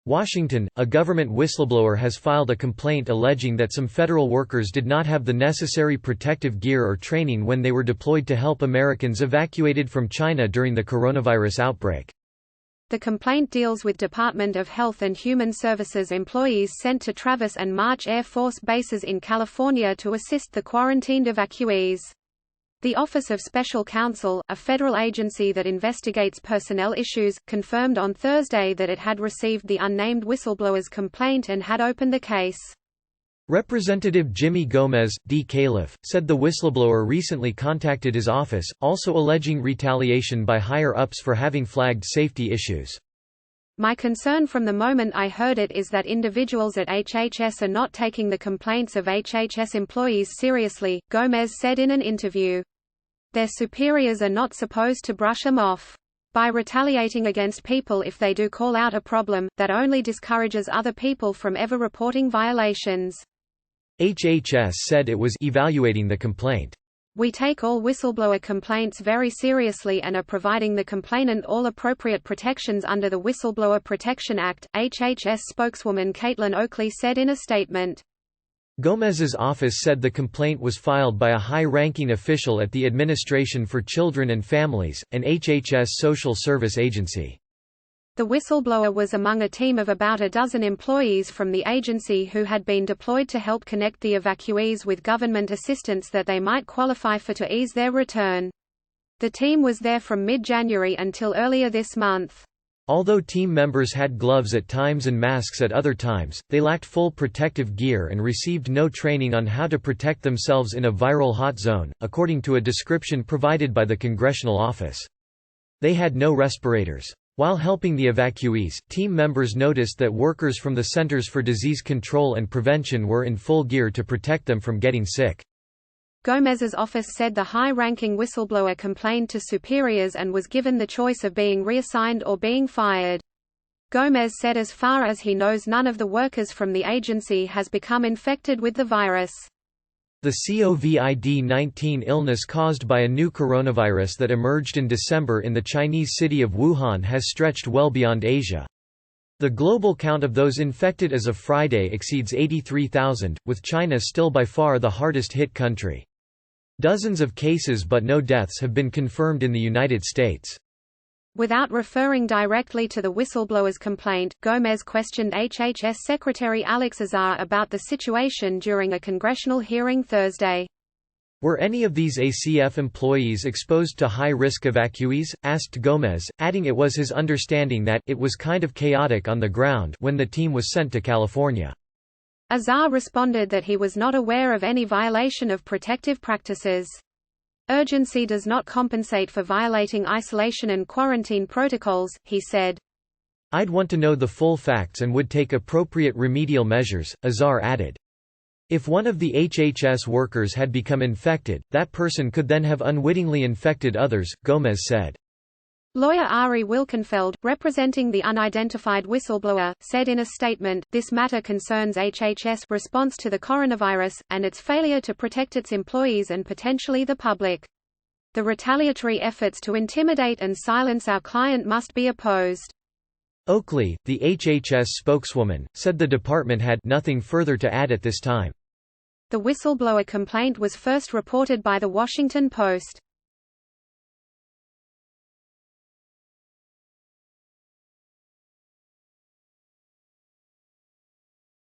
Washington, a government whistleblower has filed a complaint alleging that some federal workers did not have the necessary protective gear or training when they were deployed to help Americans evacuated from China during the coronavirus outbreak. The complaint deals with Department of Health and Human Services employees sent to Travis and March Air Force bases in California to assist the quarantined evacuees. The Office of Special Counsel, a federal agency that investigates personnel issues, confirmed on Thursday that it had received the unnamed whistleblower's complaint and had opened the case. Representative Jimmy Gomez, D. Califf, said the whistleblower recently contacted his office, also alleging retaliation by higher-ups for having flagged safety issues. My concern from the moment I heard it is that individuals at HHS are not taking the complaints of HHS employees seriously, Gomez said in an interview. Their superiors are not supposed to brush them off. By retaliating against people if they do call out a problem, that only discourages other people from ever reporting violations. HHS said it was evaluating the complaint. We take all whistleblower complaints very seriously and are providing the complainant all appropriate protections under the Whistleblower Protection Act, HHS spokeswoman Caitlin Oakley said in a statement. Gomez's office said the complaint was filed by a high-ranking official at the Administration for Children and Families, an HHS social service agency. The whistleblower was among a team of about a dozen employees from the agency who had been deployed to help connect the evacuees with government assistance that they might qualify for to ease their return. The team was there from mid-January until earlier this month. Although team members had gloves at times and masks at other times, they lacked full protective gear and received no training on how to protect themselves in a viral hot zone, according to a description provided by the Congressional Office. They had no respirators. While helping the evacuees, team members noticed that workers from the Centers for Disease Control and Prevention were in full gear to protect them from getting sick. Gomez's office said the high-ranking whistleblower complained to superiors and was given the choice of being reassigned or being fired. Gomez said as far as he knows none of the workers from the agency has become infected with the virus. The COVID-19 illness caused by a new coronavirus that emerged in December in the Chinese city of Wuhan has stretched well beyond Asia. The global count of those infected as of Friday exceeds 83,000, with China still by far the hardest-hit country. Dozens of cases but no deaths have been confirmed in the United States. Without referring directly to the whistleblower's complaint, Gomez questioned HHS Secretary Alex Azar about the situation during a congressional hearing Thursday. Were any of these ACF employees exposed to high-risk evacuees? Asked Gomez, adding it was his understanding that it was kind of chaotic on the ground when the team was sent to California. Azar responded that he was not aware of any violation of protective practices. Urgency does not compensate for violating isolation and quarantine protocols, he said. I'd want to know the full facts and would take appropriate remedial measures, Azar added. If one of the HHS workers had become infected, that person could then have unwittingly infected others, Gomez said. Lawyer Ari Wilkenfeld, representing the unidentified whistleblower, said in a statement, "This matter concerns HHS' response to the coronavirus, and its failure to protect its employees and potentially the public. The retaliatory efforts to intimidate and silence our client must be opposed." Oakley, the HHS spokeswoman, said the department had nothing further to add at this time. The whistleblower complaint was first reported by The Washington Post.